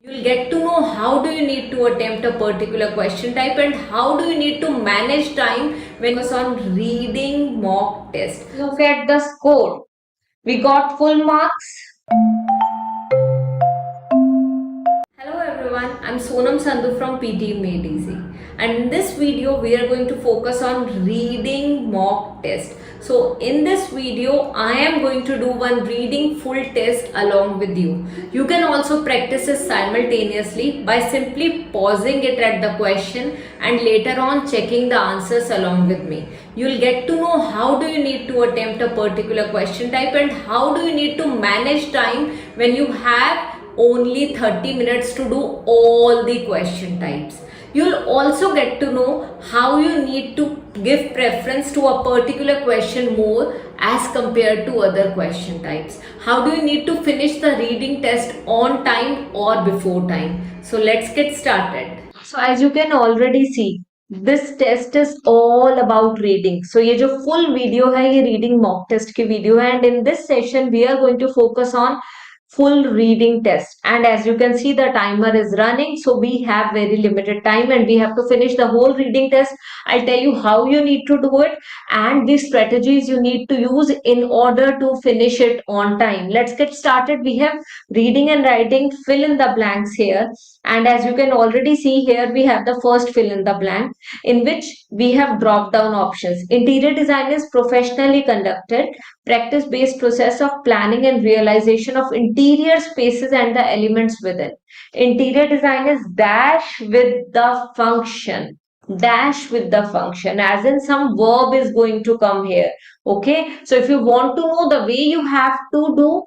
You'll get to know how do you need to attempt a particular question type and how do you need to manage time when you focus on reading mock test. Look at the score. We got full marks. Hello everyone, I'm Sonam Sandhu from PTE Made Easy, and in this video we are going to focus on reading mock test. So in this video I am going to do one reading full test along with you. You can also practice it simultaneously by simply pausing it at the question and later on checking the answers along with me. You'll get to know how do you need to attempt a particular question type and how do you need to manage time when you have only 30 minutes to do all the question types. You'll also get to know how you need to give preference to a particular question more as compared to other question types. How do you need to finish the reading test on time or before time? So let's get started. So as you can already see, this test is all about reading. So ये जो full video है ये reading mock test की video है, and in this session we are going to focus on full reading test, and as you can see the timer is running, so we have very limited time and we have to finish the whole reading test. I'll tell you how you need to do it and the strategies you need to use in order to finish it on time. Let's get started. We have reading and writing fill in the blanks here, and as you can already see here we have the first fill in the blank in which we have drop down options. Interior design is professionally conducted practice based process of planning and realization of interior spaces and the elements within. Interior design is dash with the function. Dash with the function, as in some verb is going to come here. Okay, so if you want to know the way you have to do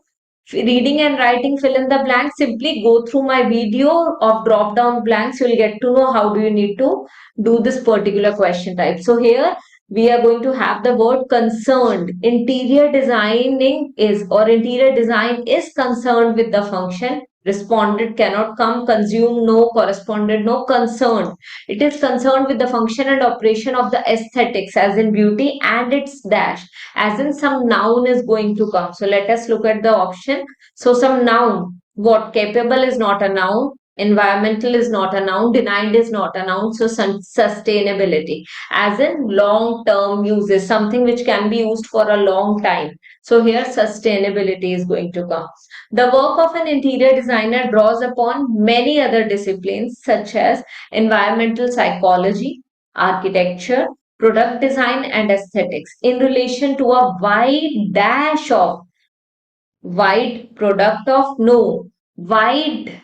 reading and writing fill in the blanks, simply go through my video of drop down blanks. You'll get to know how do you need to do this particular question type. So here we are going to have the word concerned. Interior designing is, or interior design is concerned with the function. Responded cannot come, consume no, corresponded no, concerned. It is concerned with the function and operation of the aesthetics as in beauty, and its dash as in some noun is going to come. So let us look at the option. So some noun, what? Capable is not a noun, environmental is not a noun, denied is not a noun. So sustainability as in long term uses, something which can be used for a long time. So here sustainability is going to come. The work of an interior designer draws upon many other disciplines such as environmental psychology, architecture, product design and aesthetics in relation to a wide dash of wide product of no. Wide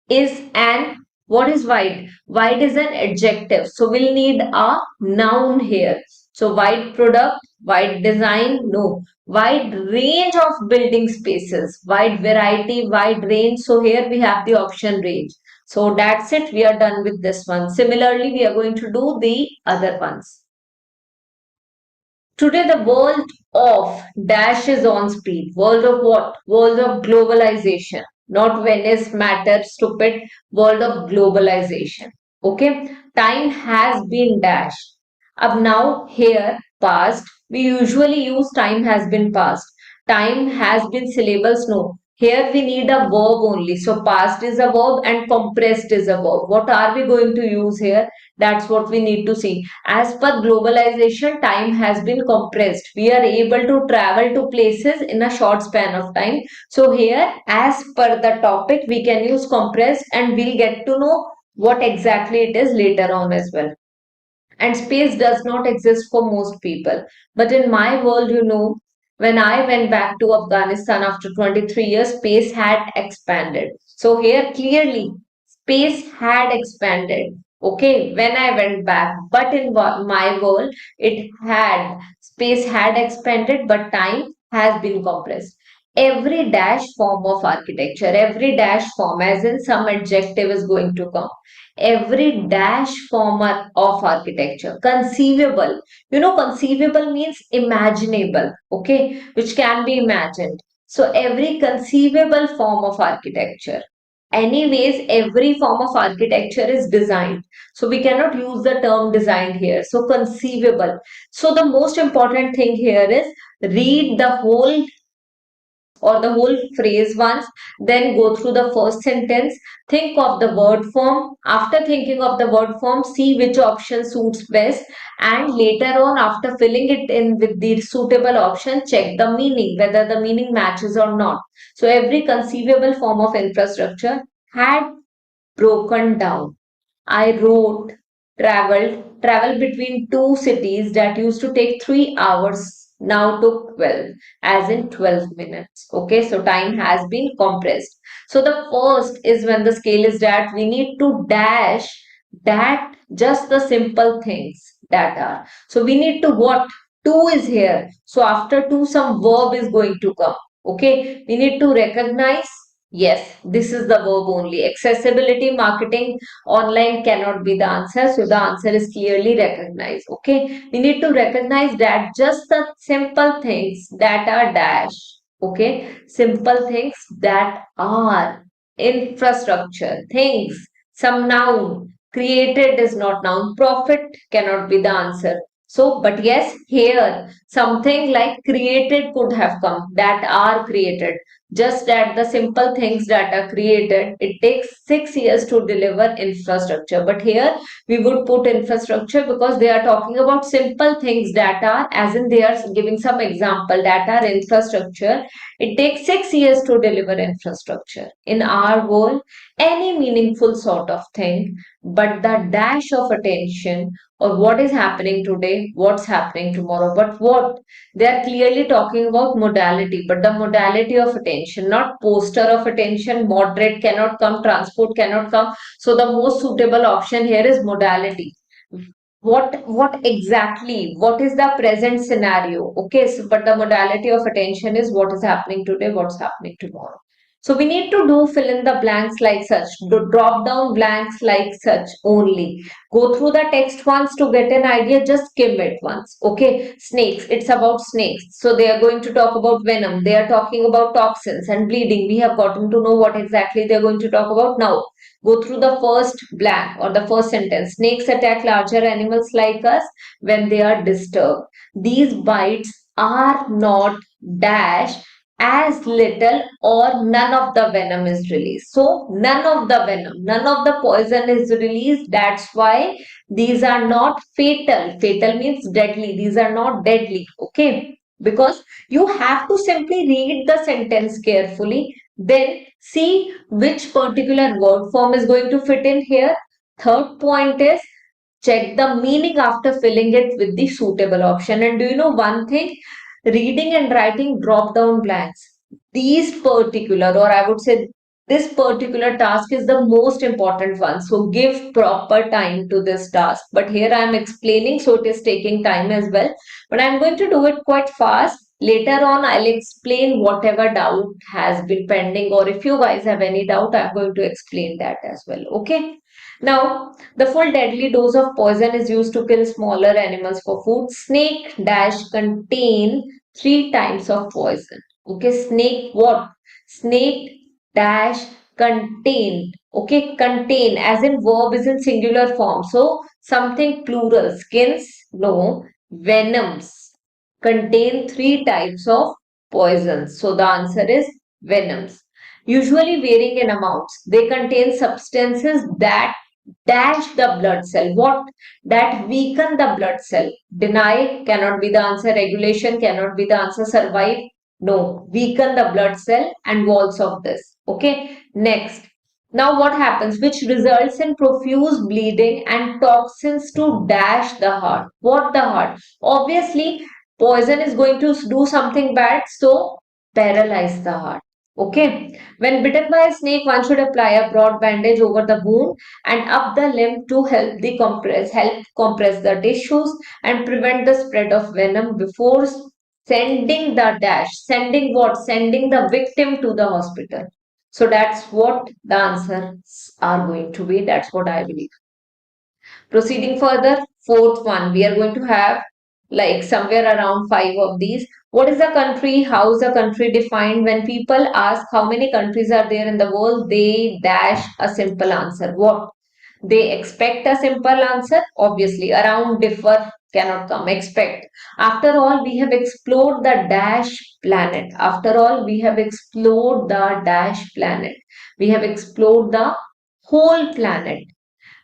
is an, what is wide? Wide is an adjective, so we'll need a noun here. So wide product, wide design, no. Wide range of building spaces, wide variety, wide range. So here we have the option range. So that's it, we are done with this one. Similarly, we are going to do the other ones. Today the world of dash is on speed. World of what? World of globalization. Not Venice, matter, stupid. World of globalization. Okay. Time has been dashed. Up now here past. We usually use time has been past. Time has been syllables. No. Here we need a verb only. So past is a verb and compressed is a verb. What are we going to use here? That's what we need to see. As per globalization, time has been compressed. We are able to travel to places in a short span of time. So here, as per the topic, we can use compressed and we'll get to know what exactly it is later on as well. And space does not exist for most people. But in my world, you know, when I went back to Afghanistan after 23 years, space had expanded. So here clearly, space had expanded. Okay, when I went back, but in my world, it had, space had expanded, but time has been compressed. Every dash form of architecture, every dash form, as in some adjective is going to come. Every dash form of architecture, conceivable. You know, conceivable means imaginable, okay, which can be imagined. So every conceivable form of architecture. Anyways, every form of architecture is designed. So we cannot use the term designed here. So conceivable. So the most important thing here is read the whole or the whole phrase once, then go through the first sentence, think of the word form. After thinking of the word form, see which option suits best, and later on, after filling it in with the suitable option, check the meaning, whether the meaning matches or not. So every conceivable form of infrastructure had broken down. I wrote, traveled between two cities that used to take 3 hours, now took 12, as in 12 minutes. Okay, so time has been compressed. So the first is when the scale is that we need to dash that just the simple things that are. So we need to what? To is here. So after to, some verb is going to come. Okay, we need to recognize. Yes, this is the verb only. Accessibility marketing online cannot be the answer. So the answer is clearly recognized. Okay. We need to recognize that just the simple things that are dash. Okay. Simple things that are infrastructure, things, some noun. Created is not noun. Profit cannot be the answer. So, but yes, here something like created could have come, that are created. Just that the simple things that are created, it takes 6 years to deliver infrastructure. But here we would put infrastructure because they are talking about simple things that are, as in they are giving some example that are infrastructure. It takes 6 years to deliver infrastructure. In our world, any meaningful sort of thing, but the dash of attention or what is happening today, what's happening tomorrow, but what they are clearly talking about modality, but the modality of attention, not poster of attention. Moderate cannot come, transport cannot come. So the most suitable option here is modality. What exactly? What is the present scenario? Okay, so but the modality of attention is what is happening today, what's happening tomorrow. So we need to do fill in the blanks like such, do drop down blanks like such only. Go through the text once to get an idea, just skim it once. Okay, snakes, it's about snakes. So they are going to talk about venom, they are talking about toxins and bleeding. We have gotten to know what exactly they are going to talk about now. Go through the first blank or the first sentence. Snakes attack larger animals like us when they are disturbed. These bites are not dash as little or none of the venom is released. So none of the venom, none of the poison is released. That's why these are not fatal. Fatal means deadly. These are not deadly. Okay. Because you have to simply read the sentence carefully, then see which particular word form is going to fit in here. Third point is check the meaning after filling it with the suitable option. And do you know one thing? Reading and writing drop down blanks. These particular, or I would say this particular task is the most important one. So give proper time to this task. But here I am explaining, so it is taking time as well. But I'm going to do it quite fast. Later on, I'll explain whatever doubt has been pending, or if you guys have any doubt, I'm going to explain that as well. Okay. Now, the full deadly dose of poison is used to kill smaller animals for food. Snake dash contain 3 times of poison. Okay, snake what? Snake dash contain. Okay, contain as in verb is in singular form. So something plural. Skins, no. Venoms contain 3 types of poisons. So the answer is venoms. Usually varying in amounts. They contain substances that dash the blood cell. What? That weaken the blood cell. Deny cannot be the answer. Regulation cannot be the answer. Survive? No. Weaken the blood cell and walls of this. Okay. Next. Now what happens? Which results in profuse bleeding and toxins to dash the heart. What the heart? Obviously, poison is going to do something bad. So paralyze the heart. Okay. When bitten by a snake, one should apply a broad bandage over the wound and up the limb to help compress the tissues and prevent the spread of venom before sending the dash. Sending what? Sending the victim to the hospital. So that's what the answers are going to be. That's what I believe. Proceeding further, fourth one, we are going to have like somewhere around 5 of these. What is a country? How is a country defined? When people ask how many countries are there in the world, they dash a simple answer. What? They expect a simple answer. Obviously, around differ cannot come. Expect. After all, we have explored the dash planet. After all, we have explored the dash planet. We have explored the whole planet.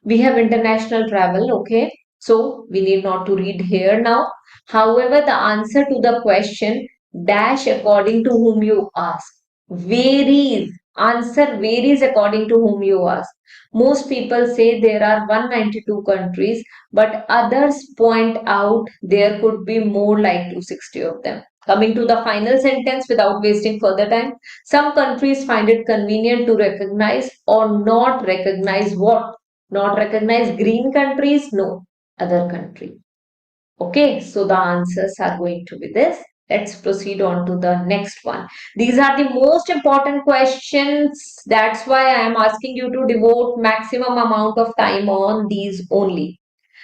We have international travel, okay? So we need not to read here now. However, the answer to the question dash according to whom you ask varies. Answer varies according to whom you ask. Most people say there are 192 countries, but others point out there could be more like 260 of them. Coming to the final sentence without wasting further time, some countries find it convenient to recognize or not recognize what? Not recognize green countries? No, other country. Okay, so the answers are going to be this. Let's proceed on to the next one. These are the most important questions. That's why I am asking you to devote maximum amount of time on these only.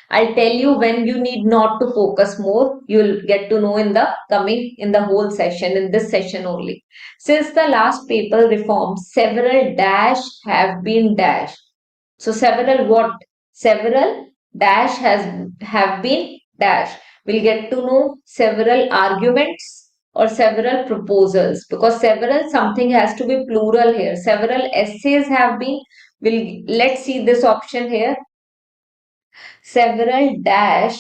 I'll tell you when you need not to focus more. You'll get to know in the coming, in the whole session, in this session only. Since the last paper reform, several dash have been dashed. So several what? Several dash have been dash. We'll get to know several arguments or several proposals, because several something has to be plural here. Several essays have been. Let's see this option here. Several dash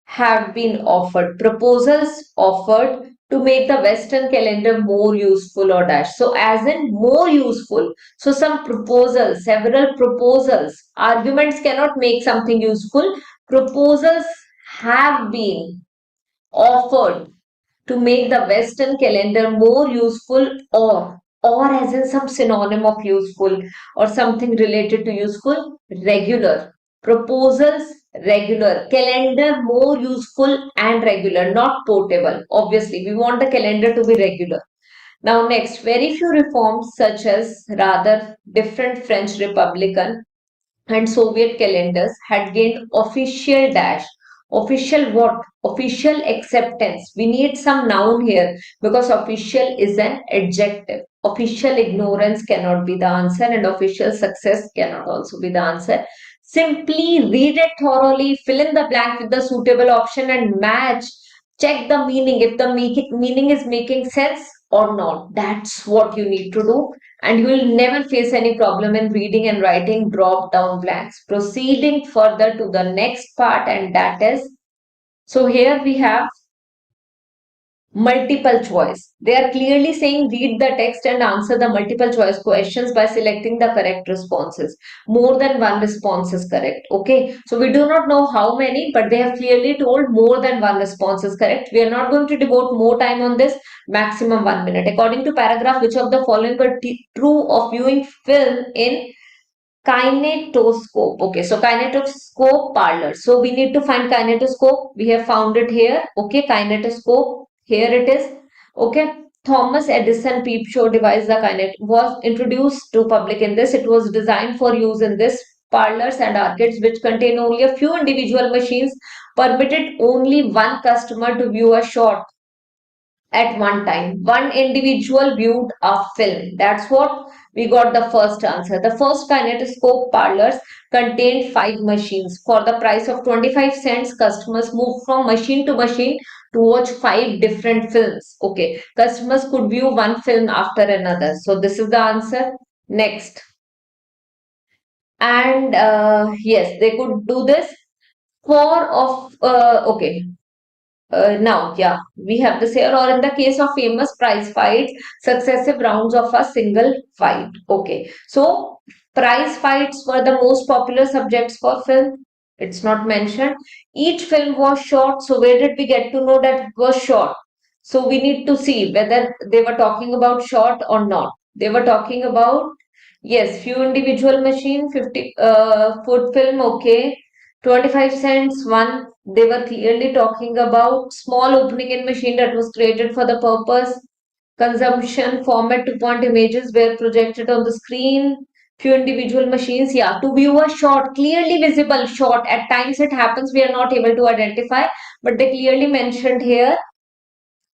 have been offered. Proposals offered to make the Western calendar more useful or dash. So as in more useful. So some proposals, several proposals. Arguments cannot make something useful. Proposals have been offered to make the Western calendar more useful, or as in some synonym of useful or something related to useful, regular. Proposals, regular. Calendar more useful and regular, not portable. Obviously, we want the calendar to be regular. Now next, very few reforms such as rather different French Republican and Soviet calendars had gained official dash. Official what? Official acceptance. We need some noun here because official is an adjective. Official ignorance cannot be the answer, and official success cannot also be the answer. Simply read it thoroughly, fill in the blank with the suitable option and match. Check the meaning if the meaning is making sense or not. That's what you need to do, and you will never face any problem in reading and writing drop down blanks. Proceeding further to the next part, and that is, so here we have multiple choice. They are clearly saying read the text and answer the multiple choice questions by selecting the correct responses. More than one response is correct. Okay, so we do not know how many, but they have clearly told more than one response is correct. We are not going to devote more time on this. Maximum 1 minute. According to paragraph, which of the following were true of viewing film in kinetoscope? Okay, so kinetoscope parlor. So we need to find kinetoscope. We have found it here. Okay, kinetoscope. Here it is. Okay, Thomas Edison peep show device, the kinet, was introduced to public in this. It was designed for use in this parlors and arcades which contain only a few individual machines, permitted only one customer to view a shot at one time. One individual viewed a film. That's what we got the first answer. The first kinetoscope parlors contained 5 machines. For the price of 25 cents, customers moved from machine to machine to watch 5 different films. Okay, customers could view one film after another. So this is the answer. Next. And yes, they could do this. Okay, now, yeah, we have this here, or in the case of famous prize fights, successive rounds of a single fight. Okay, so prize fights were the most popular subjects for film. It's not mentioned. Each film was short. So where did we get to know that it was short? So we need to see whether they were talking about short or not. They were talking about, yes, few individual machine, 50 foot film. Okay, 25 cents one. They were clearly talking about small opening in machine that was created for the purpose. Consumption format to point images were projected on the screen. Few individual machines, yeah, to view a shot, clearly visible shot. At times it happens we are not able to identify, but they clearly mentioned here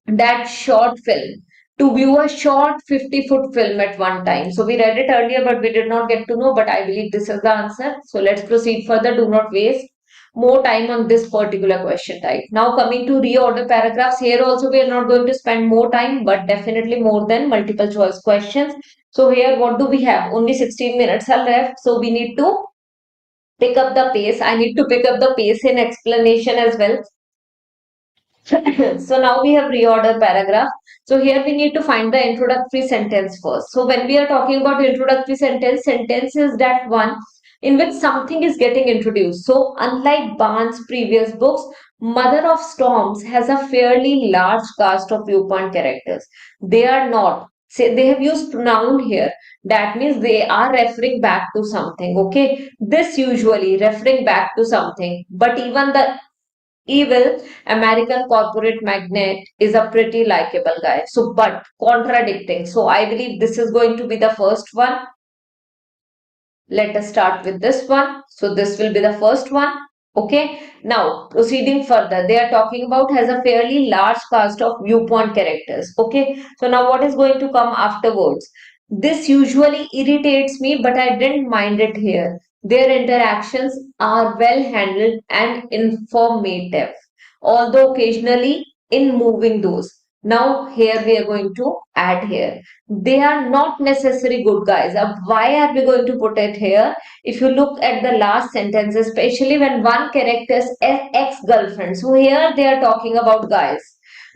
that short film, to view a short 50-foot film at one time. So we read it earlier, but we did not get to know, but I believe this is the answer. So let's proceed further. Do not waste. more time on this particular question type. Now coming to reorder paragraphs, here also we are not going to spend more time, but definitely more than multiple choice questions. So here what do we have? Only 16 minutes are left. So we need to pick up the pace. I need to pick up the pace in explanation as well. So now we have reorder paragraph. So here we need to find the introductory sentence first. So when we are talking about introductory sentence, sentence is that one in which something is getting introduced. So unlike Barnes' previous books, Mother of Storms has a fairly large cast of viewpoint characters. They are not. Say they have used pronoun here. That means they are referring back to something. Okay. This usually referring back to something. But even the evil American corporate magnate is a pretty likable guy. So, but contradicting. So, I believe this is going to be the first one. Let us start with this one. So, this will be the first one. Okay. Now, proceeding further, they are talking about has a fairly large cast of viewpoint characters. Okay. So, now what is going to come afterwards? This usually irritates me, but I didn't mind it here. Their interactions are well handled and informative, although occasionally in moving those. Now, here we are going to add here. They are not necessarily good guys. Why are we going to put it here? If you look at the last sentence, especially when one character is ex-girlfriend. So here they are talking about guys,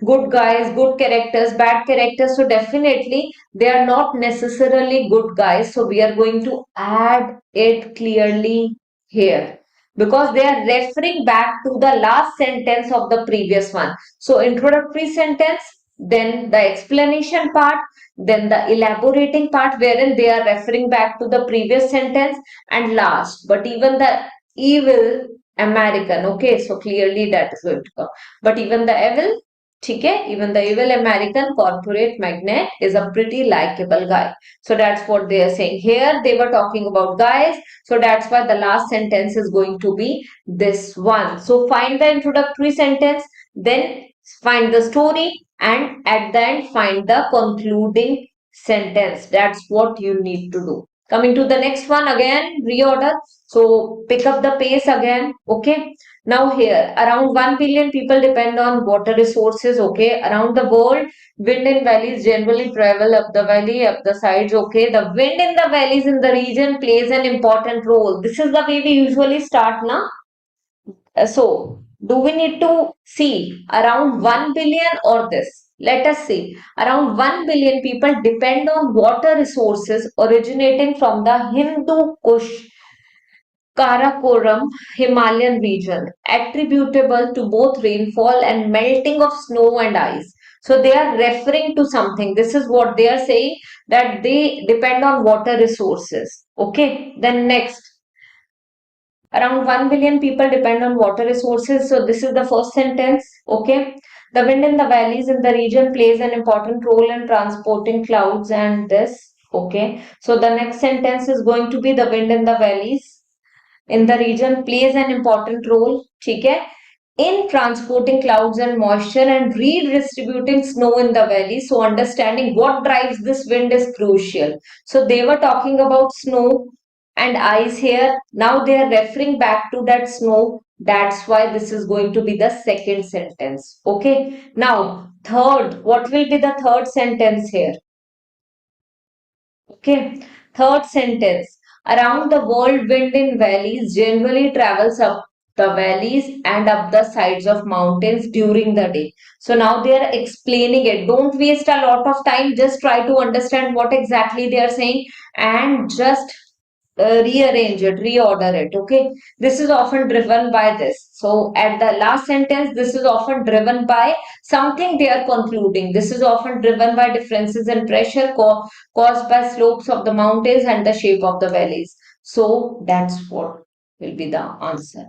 good characters, bad characters. So definitely they are not necessarily good guys. So we are going to add it clearly here because they are referring back to the last sentence of the previous one. So introductory sentence, then the explanation part, then the elaborating part wherein they are referring back to the previous sentence, and last, but even the evil American, okay, so clearly that is going to come. But even the evil, okay, even the evil American corporate magnate is a pretty likable guy. So that's what they are saying. Here they were talking about guys. So that's why the last sentence is going to be this one. So find the introductory sentence, then find the story, and at the end find the concluding sentence. That's what you need to do. Coming to the next one again, reorder. So pick up the pace again. Okay. Now here, around 1 billion people depend on water resources. Okay. Around the world, wind in valleys generally travel up the valley, up the sides. Okay. The wind in the valleys in the region plays an important role. This is the way we usually start now. So, do we need to see around 1 billion or this? Let us see. Around 1 billion people depend on water resources originating from the Hindu Kush Karakoram Himalayan region, attributable to both rainfall and melting of snow and ice. So they are referring to something. This is what they are saying, that they depend on water resources. Okay. Then next, around 1 billion people depend on water resources. So this is the first sentence. Okay. The wind in the valleys in the region plays an important role in transporting clouds and this. Okay. So the next sentence is going to be the wind in the valleys in the region plays an important role, ठीक है, in transporting clouds and moisture and redistributing snow in the valley. So understanding what drives this wind is crucial. So they were talking about snow and ice here. Now they are referring back to that snow. That's why this is going to be the second sentence. Okay. Now, third, what will be the third sentence here? Okay, third sentence. Around the world, wind in valleys generally travels up the valleys and up the sides of mountains during the day. So now they are explaining it. Don't waste a lot of time. Just try to understand what exactly they are saying and just rearrange it, reorder it. Okay, this is often driven by this. So at the last sentence, this is often driven by something they are concluding. This is often driven by differences in pressure caused by slopes of the mountains and the shape of the valleys. So that's what will be the answer.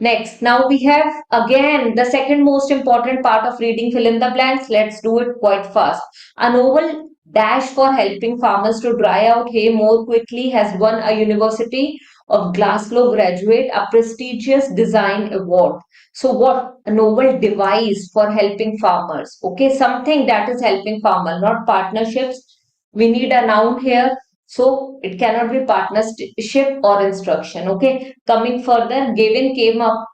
Next, now we have again the second most important part of reading fill in the blanks. Let's do it quite fast. A novel dash for helping farmers to dry out hay more quickly has won a University of Glasgow graduate a prestigious design award. So what? A novel device for helping farmers. Okay, something that is helping farmers, not partnerships. We need a noun here. So it cannot be partnership or instruction. Okay. Coming further, Gavin came up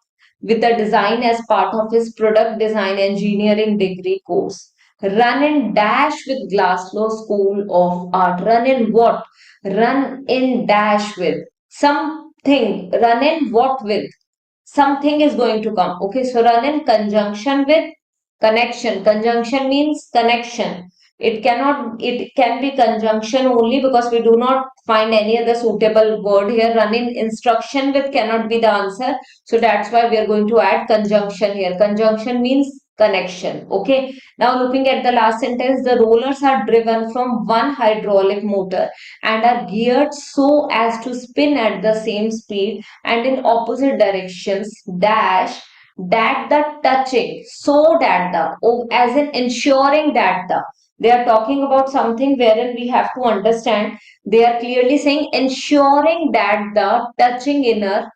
with the design as part of his product design engineering degree course. Run in dash with Glasgow School of Art. Run in what? Run in dash with something. Run in what with? Something is going to come. Okay, so run in conjunction with connection. Conjunction means connection. It can be conjunction only because we do not find any other suitable word here. Run in instruction with cannot be the answer. So that's why we are going to add conjunction here. Conjunction means connection. Okay. Now looking at the last sentence, the rollers are driven from one hydraulic motor and are geared so as to spin at the same speed and in opposite directions dash that the touching so that the as in ensuring that the they are talking about something wherein we have to understand they are clearly saying ensuring that the touching inner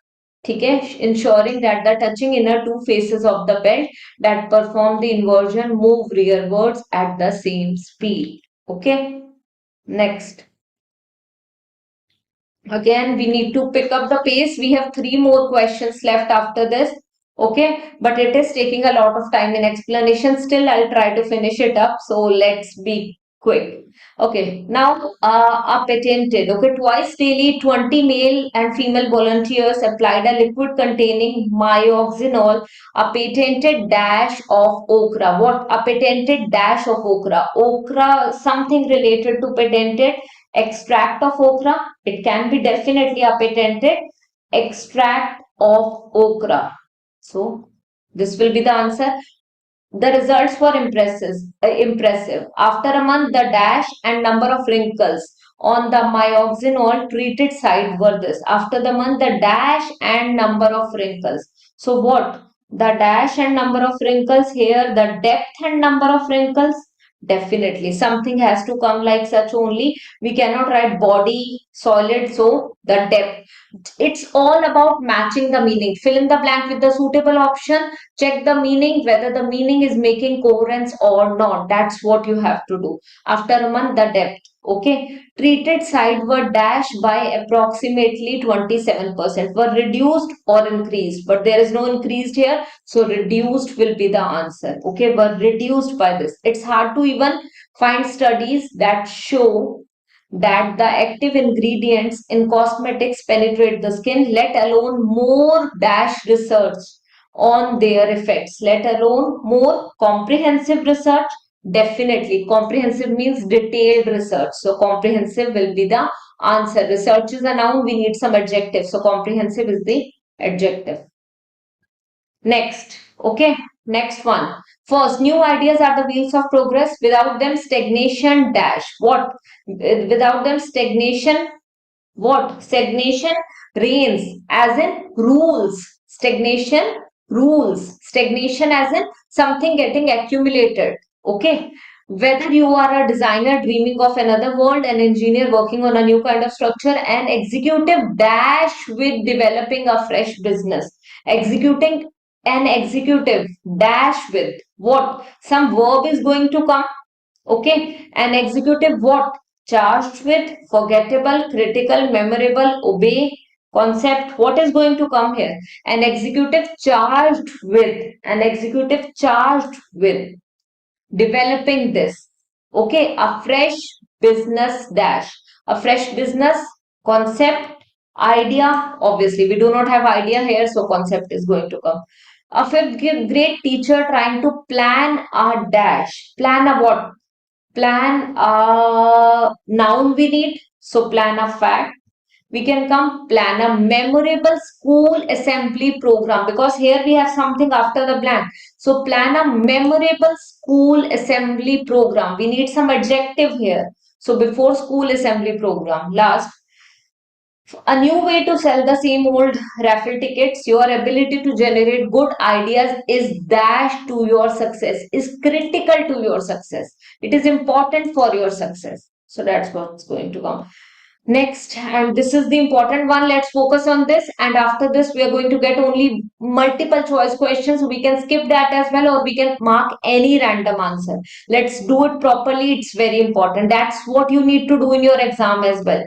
okay, ensuring that the touching inner two faces of the belt that perform the inversion move rearwards at the same speed. Okay, next. Again, we need to pick up the pace. We have three more questions left after this. Okay, but it is taking a lot of time in explanation. Still, I'll try to finish it up. So let's be quick. Okay, now are patented. Okay, twice daily, 20 male and female volunteers applied a liquid containing myoxinol, a patented dash of okra. What? A patented dash of okra. Okra, something related to patented extract of okra. It can be definitely a patented extract of okra. So this will be the answer. The results were impressive. After a month, the dash and number of wrinkles on the myoxinol treated side were this. After the month, the dash and number of wrinkles. So what? The dash and number of wrinkles here, the depth and number of wrinkles. Definitely something has to come like such only. We cannot write body solid. So the depth. It's all about matching the meaning. Fill in the blank with the suitable option. Check the meaning, whether the meaning is making coherence or not. That's what you have to do. After a month, the depth. Okay. Treated side were dashed by approximately 27%. Were reduced or increased. But there is no increased here. So reduced will be the answer. Okay. Were reduced by this. It's hard to even find studies that show that the active ingredients in cosmetics penetrate the skin, let alone more dash research on their effects, let alone more comprehensive research. Definitely, comprehensive means detailed research. So, comprehensive will be the answer. Research is a noun, we need some adjective. So, comprehensive is the adjective. Next, okay, next one. First, new ideas are the wheels of progress. Without them, stagnation dash. What? Without them, stagnation what? Stagnation reigns as in rules. Stagnation rules. Stagnation as in something getting accumulated. Okay. Whether you are a designer dreaming of another world, an engineer working on a new kind of structure, an executive dash with developing a fresh business. Executing an executive dash with what? Some verb is going to come. Okay. An executive what? Charged with, forgettable, critical, memorable, obey, concept. What is going to come here? An executive charged with developing this. Okay, a fresh business dash. A fresh business concept, idea. Obviously, we do not have idea here, so concept is going to come. A fifth grade teacher trying to plan a dash. Plan a what? Plan a noun we need. So plan a fact. We can come plan a memorable school assembly program because here we have something after the blank. So plan a memorable school assembly program. We need some adjective here. So before school assembly program, last a new way to sell the same old raffle tickets. Your ability to generate good ideas is dash to your success, is critical to your success. It is important for your success. So that's what's going to come. Next, and this is the important one, let's focus on this. And after this, we are going to get only multiple choice questions. We can skip that as well, or we can mark any random answer. Let's do it properly. It's very important. That's what you need to do in your exam as well.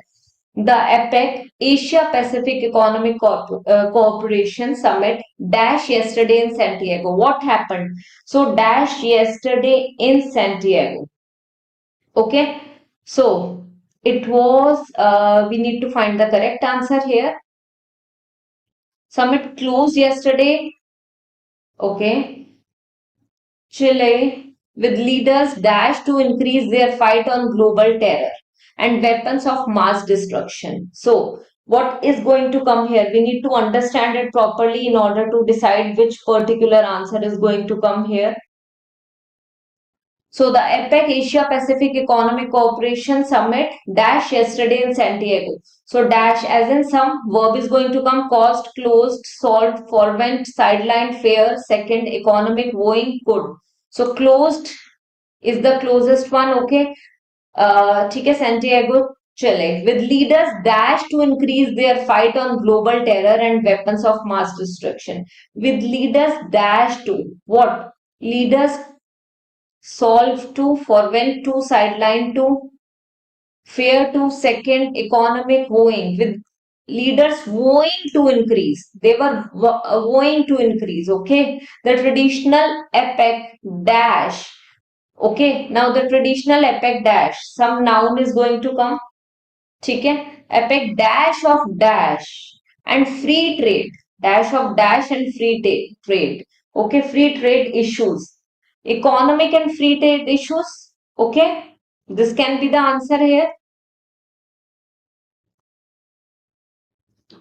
The APEC, Asia Pacific Economic Cooperation Summit, dash yesterday in Santiago. What happened? So, dash yesterday in Santiago. Okay, so it was, we need to find the correct answer here. Summit closed yesterday. Okay, Chile with leaders dash to increase their fight on global terror and weapons of mass destruction. So, what is going to come here? We need to understand it properly in order to decide which particular answer is going to come here. So the APEC Asia Pacific Economic Cooperation Summit dash yesterday in Santiago. So dash as in some verb is going to come caused, closed, solved, forwent, sidelined, fair, second, economic, going, good. So closed is the closest one. Okay. ठीक है, Santiago, Chile, with leaders dash to increase their fight on global terror and weapons of mass destruction. With leaders dash to what? Leaders solve to, forwent to, sideline to, fair to, second, economic, wooing, with leaders wooing to increase. They were wooing to increase, okay? The traditional epic dash, okay? Now the traditional epic dash, some noun is going to come, ठीक है? Epic dash of dash and free trade, dash of dash and free trade, okay? Free trade issues, economic and free trade issues, okay? This can be the answer here.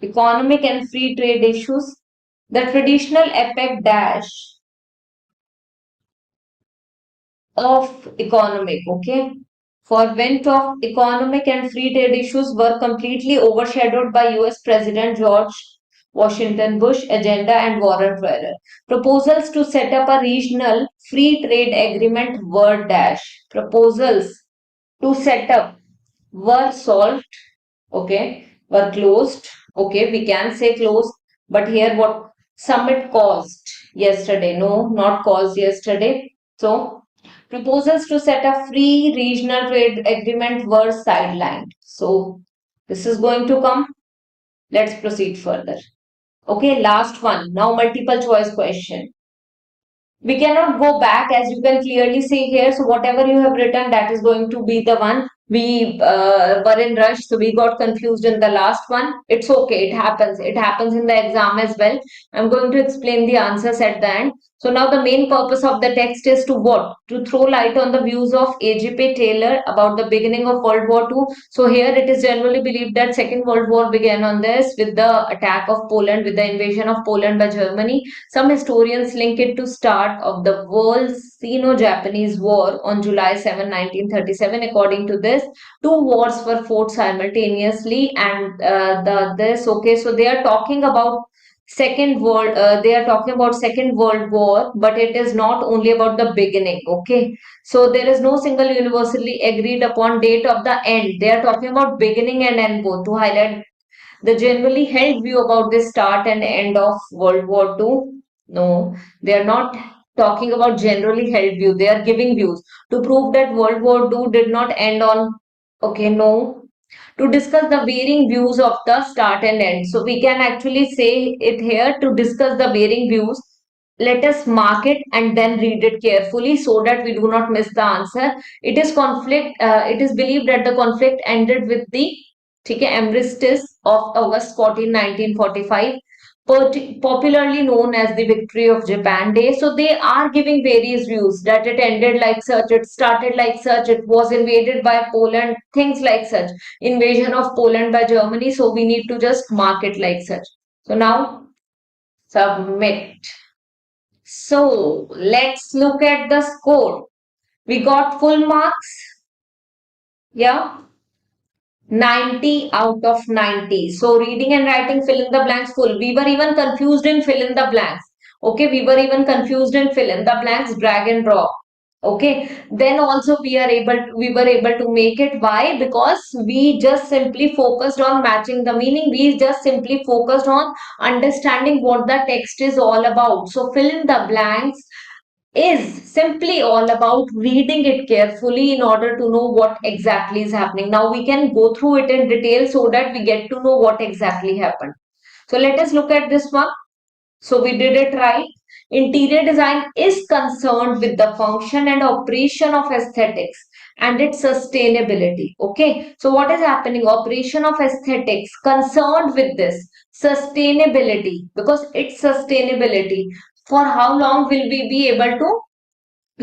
Economic and free trade issues. The traditional epic dash of economic, okay? For went of economic and free trade issues were completely overshadowed by US President George Washington Bush agenda and war on terror. Proposals to set up a regional free trade agreement were dash. Proposals to set up were solved, okay, were closed, okay, we can say closed, but here what? Summit caused yesterday, no, not caused yesterday. So proposals to set a free regional trade agreement were sidelined. So this is going to come. Let's proceed further. Okay, last one. Now multiple choice question. We cannot go back, as you can clearly see here. So whatever you have written, that is going to be the one. We were in rush, so we got confused in the last one. It's okay, it happens. It happens in the exam as well. I'm going to explain the answers at the end. So now the main purpose of the text is to what? To throw light on the views of A.J.P. Taylor about the beginning of World War II. So here it is generally believed that Second World War began on this with the attack of Poland, with the invasion of Poland by Germany. Some historians link it to start of the world's Sino-Japanese War on July 7, 1937. According to this, two wars were fought simultaneously, and okay. So they are talking about they are talking about Second World War, but it is not only about the beginning. Okay, so there is no single universally agreed upon date of the end. They are talking about beginning and end both to highlight the generally held view about the start and end of World War II. No, they are not talking about generally held view. They are giving views to prove that World War II did not end on. Okay, no. To discuss the varying views of the start and end. So we can actually say it here to discuss the varying views. Let us mark it and then read it carefully so that we do not miss the answer. It is conflict. It is believed that the conflict ended with the armistice of August 14, 1945, popularly known as the Victory of Japan Day. So they are giving various views that it ended like such, it started like such, it was invaded by Poland, things like such, invasion of Poland by Germany. So we need to just mark it like such. So now submit. So let's look at the score. We got full marks. Yeah. 90 out of 90. So reading and writing fill in the blanks full. We were even confused in fill in the blanks. Okay, we were even confused in fill in the blanks, drag and drop. Okay, then also we were able to make it. Why? Because we just simply focused on matching the meaning. We just simply focused on understanding what the text is all about. So fill in the blanks is simply all about reading it carefully in order to know what exactly is happening. Now we can go through it in detail so that we get to know what exactly happened. So let us look at this one. So we did it right. Interior design is concerned with the function and operation of aesthetics and its sustainability. Okay. So what is happening? Operation of aesthetics concerned with this sustainability, because it's sustainability. For how long will we be able to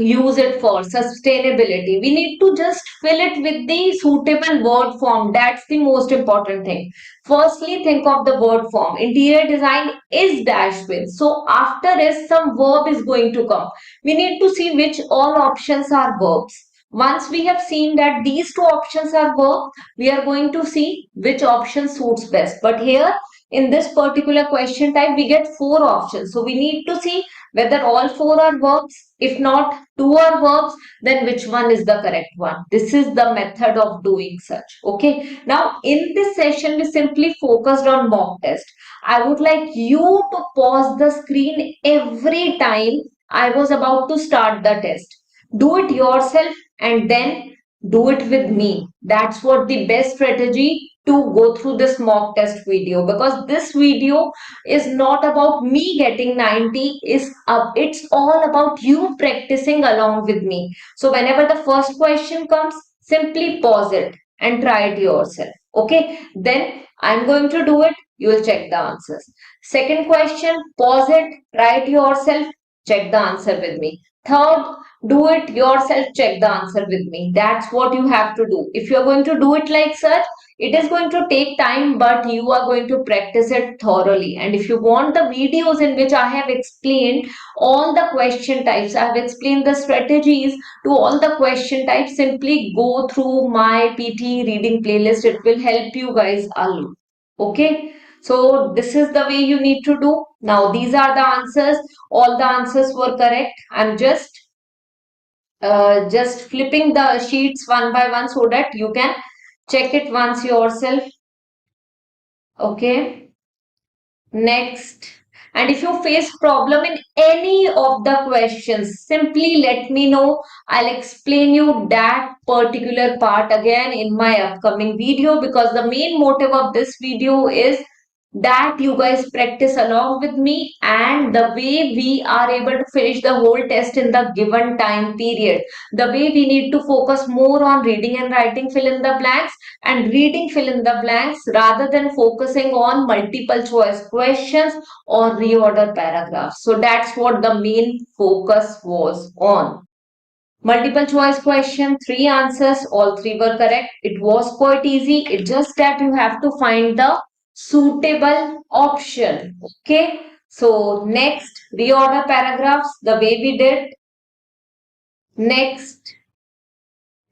use it for sustainability? We need to just fill it with the suitable word form. That's the most important thing. Firstly, think of the word form. Interior design is dash with, so after is some verb is going to come. We need to see which all options are verbs. Once we have seen that these two options are verb, we are going to see which option suits best. But here in this particular question type we get four options, so we need to see whether all four are verbs. If not, two are verbs, then which one is the correct one? This is the method of doing such. Okay. Now, in this session, we simply focused on mock test. I would like you to pause the screen every time I was about to start the test. Do it yourself and then do it with me. That's what the best strategy to go through this mock test video, because this video is not about me getting 90, is it's all about you practicing along with me. So whenever the first question comes, simply pause it and try it yourself. Okay, then I'm going to do it, you will check the answers. Second question, pause it, try it yourself, check the answer with me. Third, do it yourself, check the answer with me. That's what you have to do. If you're going to do it like such, it is going to take time, but you are going to practice it thoroughly. And if you want the videos in which I have explained all the question types, I have explained the strategies to all the question types, simply go through my PTE reading playlist. It will help you guys a lot. Okay. So this is the way you need to do. Now these are the answers. All the answers were correct. I'm just flipping the sheets one by one so that you can check it once yourself. Okay. Next. And if you face problem in any of the questions, simply let me know. I'll explain you that particular part again in my upcoming video, because the main motive of this video is that you guys practice along with me, and the way we are able to finish the whole test in the given time period. The way we need to focus more on reading and writing fill in the blanks and reading fill in the blanks, rather than focusing on multiple choice questions or reorder paragraphs. So that's what the main focus was on. Multiple choice question, three answers, all three were correct. It was quite easy. It's just that you have to find the suitable option. Okay. So next, reorder paragraphs the way we did. Next,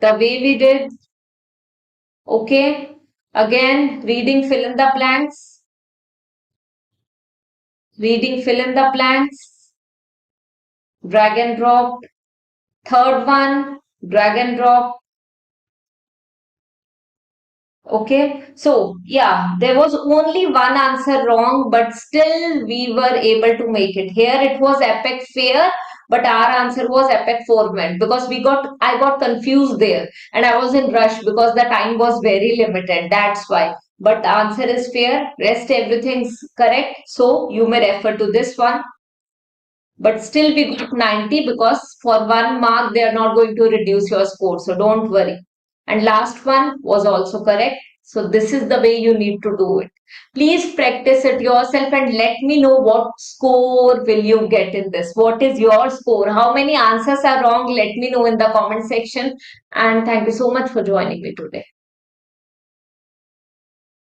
the way we did. Okay. Again, reading fill in the blanks. Reading fill in the blanks. Drag and drop. Third one, drag and drop. Okay, so yeah, there was only one answer wrong, but still we were able to make it. Here it was epic fair, but our answer was epic format, because I got confused there and I was in rush because the time was very limited. That's why. But the answer is fair. Rest everything's correct. So you may refer to this one. But still we got 90, because for 1 mark they are not going to reduce your score, so don't worry. And last one was also correct. So this is the way you need to do it. Please practice it yourself and let me know what score will you get in this. What is your score? How many answers are wrong? Let me know in the comment section. And thank you so much for joining me today.